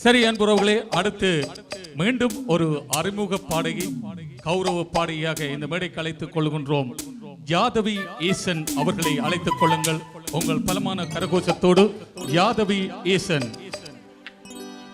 சரி அன்புறவுகளே, அடுத்து மீண்டும் ஒரு அறிமுக பாடகி, கௌரவ பாடகியாக இந்த மேடைக்கு அழைத்துக் கொள்கின்றோம். யாதவி ஈசன் அவர்களை அழைத்துக் கொள்ளுங்கள். உங்கள் பலமான கரகோஷத்தோடு யாதவி ஈசன்.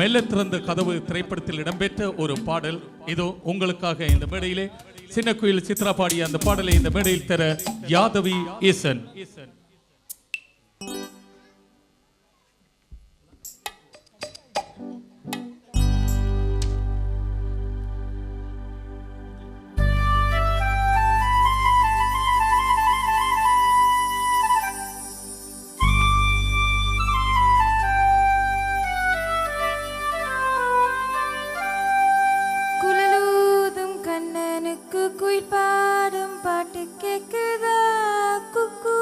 மெல்ல திறந்த கதவு திரைப்படத்தில் இடம்பெற்ற ஒரு பாடல் இதோ உங்களுக்காக இந்த மேடையிலே சின்ன குயில் சித்ரா பாடிய அந்த பாடலை இந்த மேடையில் தர யாதவி ஈசன். குயில் பாடும் பாட்டு கேக்குதா? குக்கு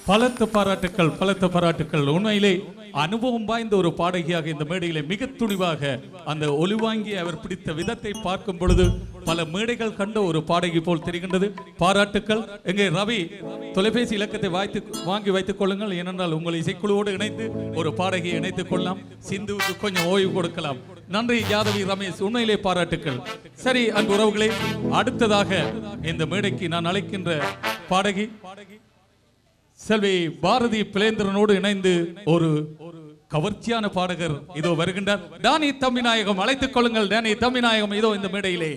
பலத்த பாராட்டுக்கள், பலத்த பாராட்டுக்கள். உண்மையிலே அனுபவம் வாய்ந்த ஒரு பாடகியாக இந்த மேடையிலே மிக துணிவாக அந்த ஒலிவாங்கி அவர் பிடித்த விதத்தை பார்க்கும் பொழுது பல மேடைகள் கண்ட ஒரு பாடகி போல் தெரிகின்றது. பாராட்டுக்கள். எங்கே ரவி தொலைபேசி இலக்கத்தை வாங்கி வைத்துக் கொள்ளுங்கள். ஏனென்றால் உங்கள் இசைக்குழுவோடு இணைந்து ஒரு பாடகியை இணைத்துக் கொள்ளலாம். சிந்துவுக்கு கொஞ்சம் ஓய்வு கொடுக்கலாம். நன்றி யாதவி ரமேஷ், உண்மையிலே பாராட்டுக்கள். சரி அன்பு உறவுகளே, அடுத்ததாக இந்த மேடைக்கு நான் அழைக்கின்ற பாடகி செல்வி பாரதி பிளேந்திரனோடு இணைந்து ஒரு கவர்ச்சியான பாடகர் இதோ வருகின்றார். டானி தம்பிநாயகம், அழைத்துக் கொள்ளுங்கள். டானி தம்பிநாயகம் இதோ இந்த மேடையிலே.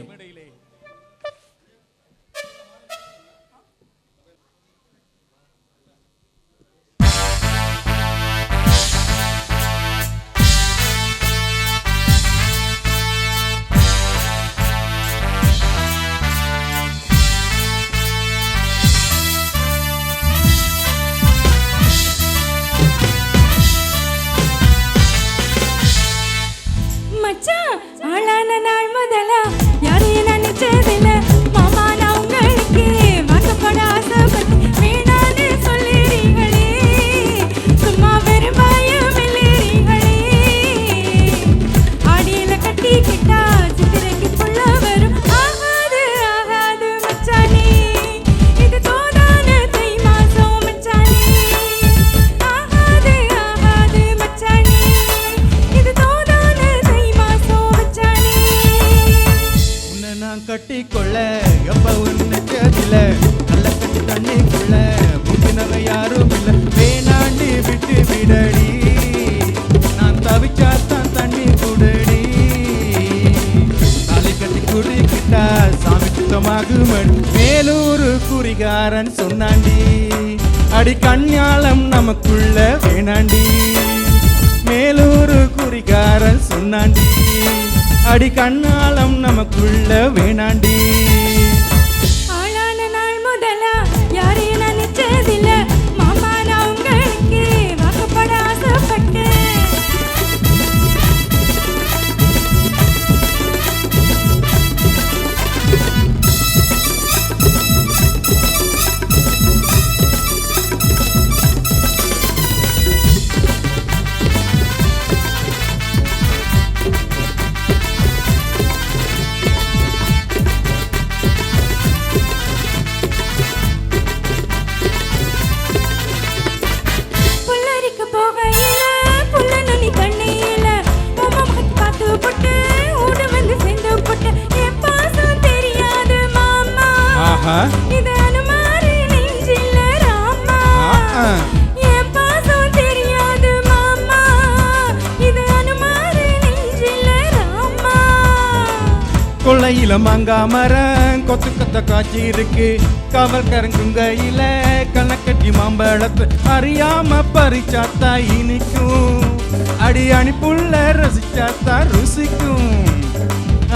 கட்டிக்கொள்ள எப்ப உன்னை சேதில நல்ல கட்டி தண்ணிக்குள்ள முந்தினவ யாரும் இல்ல வேணாண்டி விட்டு விடடி நான் தவிச்சாத்தான் தண்ணி குடடி தாலி கட்டி குடிக்கிட்டா சாமி சுத்தமாகுமடி மேலூர் குறிகாரன் சொன்னாண்டி அடி கண்யாளம் நமக்குள்ள வேணாண்டி மேலூர் குறிகாரன் சொன்னாண்டி அடி கண்ணாலம் நமக்குள்ள வேணாண்டி ஆளான நாள் முதலா யாரையும் நான் நிச்சயதில்ல மாமா நான் உங்களுக்கு வாக்கப்பட ஆசைப்பட்டேன் இது அனுமாரி நெஞ்சில ராமா என் பாசம் தெரியாது மாமா இது அனுமாரி நெஞ்சில ராமா கொள்ளையில மாங்கா மரம் கொத்து கொத்த காட்சி இருக்கு காவல்காரன் கையில கண்ணக்கட்டி மாம்பழத்தை அறியாம பறிச்சாத்தா இனிக்கும் அடி அணிப்புள்ள ரசிச்சாத்தா ருசிக்கும்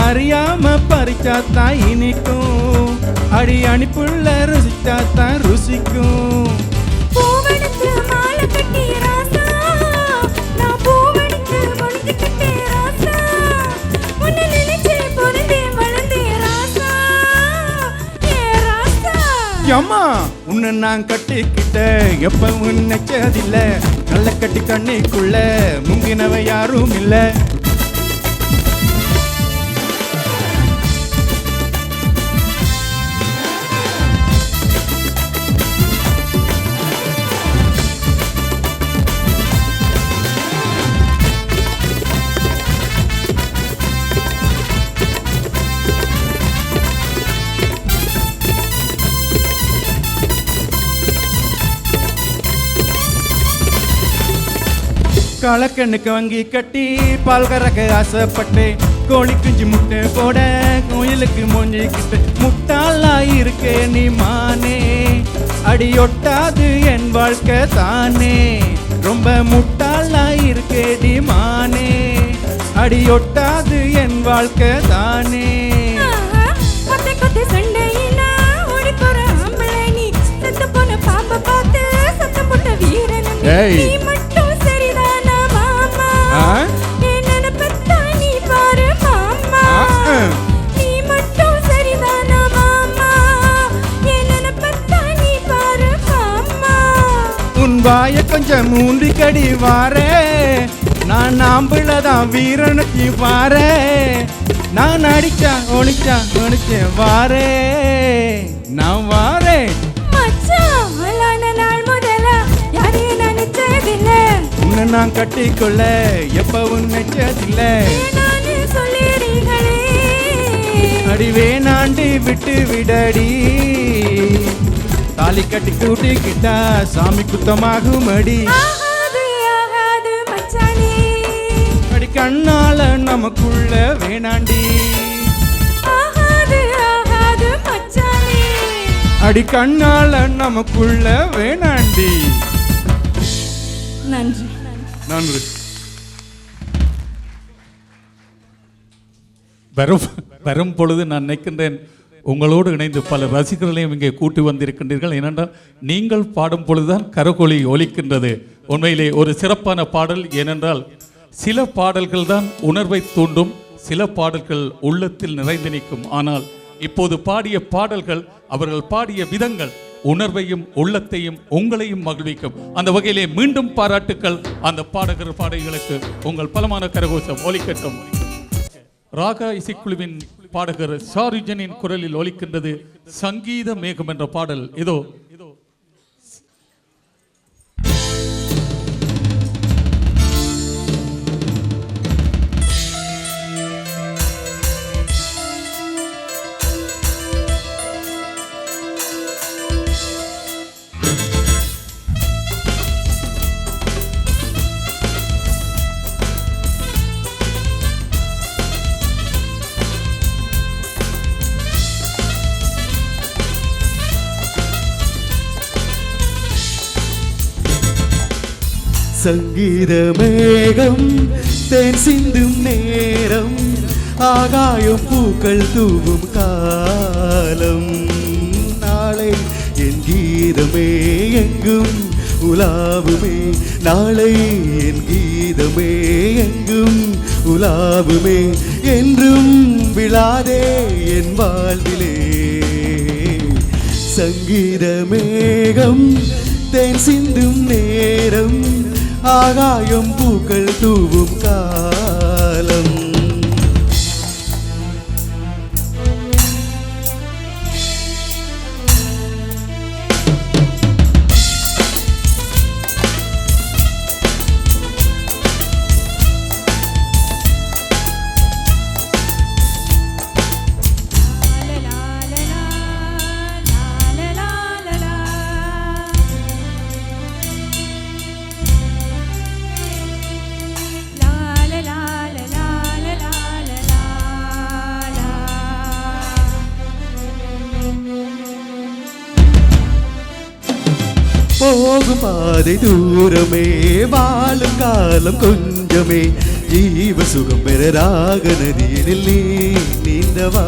அறியாம பறிச்சாத்தா இனிக்கும் அடி அணிப்புள்ள ருசிச்சாத்தா ருசிக்கும் பூவெடுத்து மாலை கட்டி ராசா நான் பூவெடுத்து முடிஞ்சுக்கிட்டே ராசா உன்னை நினைச்சே பொருந்தே வளர்ந்தே ராசா ஏ ராசா அம்மா உன்னை நான் கட்டிக்கிட்ட எப்ப உன்னை சேதில்ல நல்ல கட்டி கண்ணிக்குள்ள முங்கினவ யாரும் இல்ல காலக்கண்ணுக்கு வாங்கி கட்டி பால் கறக்க ஆசைப்பட்டேன் கோழி குஞ்சு முட்டை போட கோயிலுக்கு மொஞ்சிக்கிட்டு முட்டாளா இருக்கே நீ மானே அடியொட்டாது என் வாழ்க்கை தானே ரொம்ப முட்டாளா இருக்கே நீ மானே அடியொட்டாது என் வாழ்க்கை தானே கொத்தை கொத்தை சண்டையில ஓடி போற ஆம்பளை நீ செத்து போன பாம்பை பார்த்து சத்தம் போட்ட வீரன் நீ மட்டும் சரிதானா மாமா என் நினைப்பத்தா நீ பாரு மாமா நீ மட்டும் சரிதானா மாமா என் நினைப்பத்தா நீ பாரு மாமா வாய கொஞ்சம் மூன்றி கடி வாரே நான் ஆம்பிளதான் வீரனுக்கு வாரே நான் அடிச்சா ஒளிச்சேன் வாரே நான் வாரே மச்சான் ஆளான நாள் முதலா யாரையும் நினைச்சதில்ல உன்னை நான் கட்டிக்கொள்ள எப்பவும் நினைச்சதில்ல நானே சொல்லிடுங்களே அடி வேணாண்டி விட்டு விடடி தாலி கட்டி கூட்டிக்கிட்டா சாமி குத்தமாகும் அடி ஆகாது ஆகாது மச்சானே அடி கண்ணால நமக்குள்ள வேணாண்டி ஆகாது ஆகாது மச்சானே அடி கண்ணால நமக்குள்ள வேணாண்டி நன்றி நன்றி வரும் பொழுது நான் நினைக்கின்றேன் உங்களோடு இணைந்து பல ரசிகர்களையும் இங்கே கூட்டி வந்திருக்கின்றீர்கள். ஏனென்றால் நீங்கள் பாடும் பொழுதுதான் கரகொலி ஒலிக்கின்றது. உண்மையிலே ஒரு சிறப்பான பாடல். ஏனென்றால் சில பாடல்கள் தான் உணர்வை தூண்டும், சில பாடல்கள் உள்ளத்தில் நிறைந்து நிற்கும். ஆனால் இப்போது பாடிய பாடல்கள், அவர்கள் பாடிய விதங்கள் உணர்வையும் உள்ளத்தையும் உங்களையும் மகிழ்விக்கும். அந்த வகையிலே மீண்டும் பாராட்டுக்கள் அந்த பாடகர் பாடகிகளுக்கு. உங்கள் பலமான கரகோஷம் ஒலிக்கட்டும். ராகா இசைக்குழுவின் பாடகர் ஷாருஜனின் குரலில் ஒலிக்கின்றது சங்கீத மேகம் என்ற பாடல். இதோ சங்கீத மேகம் தேன் சிந்தும் நேரம் ஆகாயம் பூக்கள் தூவும் காலம் நாளை என் கீதமே எங்கும் உலாவுமே நாளை என் கீதமே எங்கும் உலாவுமே என்றும் விழாதே என் வாழ்விலே சங்கீத மேகம் தேன் சிந்தும் நேரம் ஆகாயம் பூக்கள் தூவும் காலம் போகும் பாதை தூரமே வாழும் காலம் கொஞ்சமே ஜீவ சுகம் பெற ராக நதியில் நீ நீந்தவா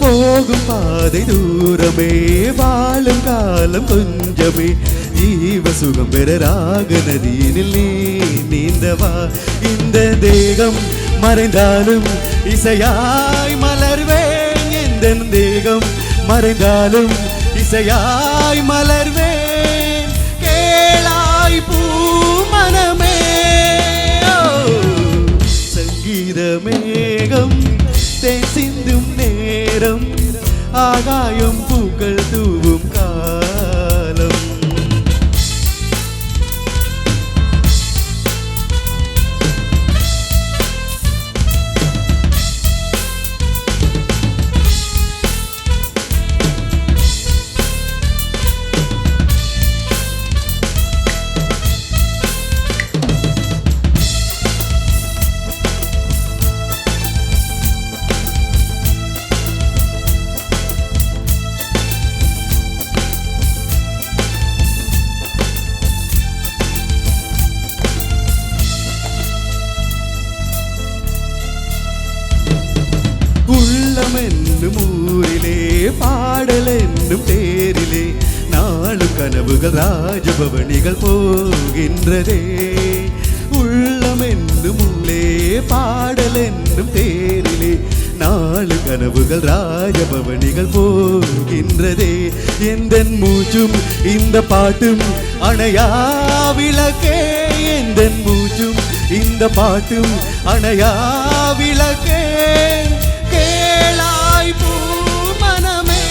போகும் பாதை தூரமே வாழும் காலம் கொஞ்சமே ஜீவ சுகம் பெற ராக நதியில் நீ நீந்தவா இந்த தேகம் மறைந்தாலும் இசையாய் மலர்வேன் இந்த தேகம் மறைந்தாலும் இசையாய் மலர்வேன் பூமனமே சங்கீத மேகம் தேன் சிந்தும் நேரம் ஆகாயம் பூக்கள் தூவும் காலம் என்னும் ஊரிலே பாடல் என்னும் தேரிலே நாளும் கனவுகள் ராஜபவனிகள் போகின்றதே உள்ளம் என்னும் உள்ளே பாடல் என்னும் தேரிலே நாலு கனவுகள் ராஜபவனிகள் போகின்றதே எந்த மூச்சும் இந்த பாட்டும் அணையா விளக்கே எந்தன் மூச்சும் இந்த பாட்டும் அணையா விளக்கே கேளாய் பூ மனமே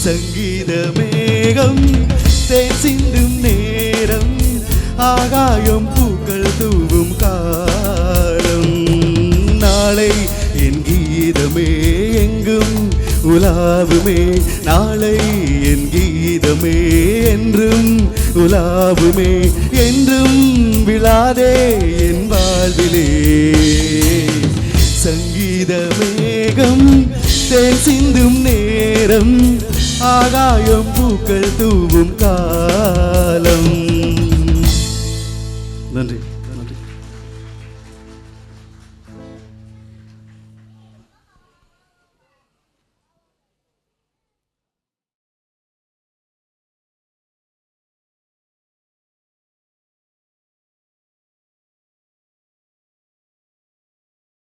சங்கீத மேகம் தேன் சிந்தும் நேரம் ஆகாயம் பூக்கள் தூவும் காலம் நாளை என் கீதமே எங்கும் உலாவுமே நாளை என் கீதமே என்றும் உலாவுமே என்றும் விழாதே என் வாழ்விலே சங்கீத மேகம் தேன் சிந்தும் நேரம் ஆகாயம் பூக்கள் தூவும் காலம்